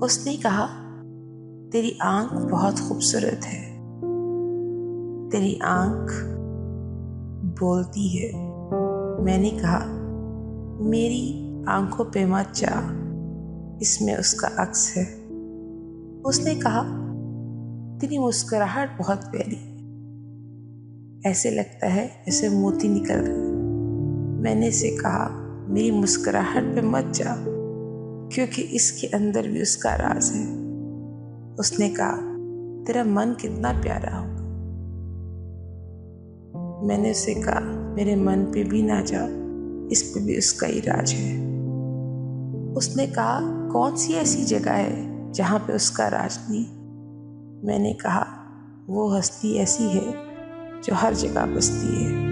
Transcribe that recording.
उसने कहा, तेरी आंख बहुत खूबसूरत है, तेरी आंख बोलती है। मैंने कहा, मेरी आंखों पे मत जा, इसमें उसका अक्स है। उसने कहा, तेरी मुस्कुराहट बहुत प्यारी है, ऐसे लगता है जैसे मोती निकल रहे। मैंने से कहा, मेरी मुस्कुराहट पे मत जा, क्योंकि इसके अंदर भी उसका राज है। उसने कहा, तेरा मन कितना प्यारा होगा। मैंने उसे कहा, मेरे मन पे भी ना जा, इस पे भी उसका ही राज है। उसने कहा, कौन सी ऐसी जगह है जहाँ पे उसका राज नहीं। मैंने कहा, वो हस्ती ऐसी है जो हर जगह बसती है।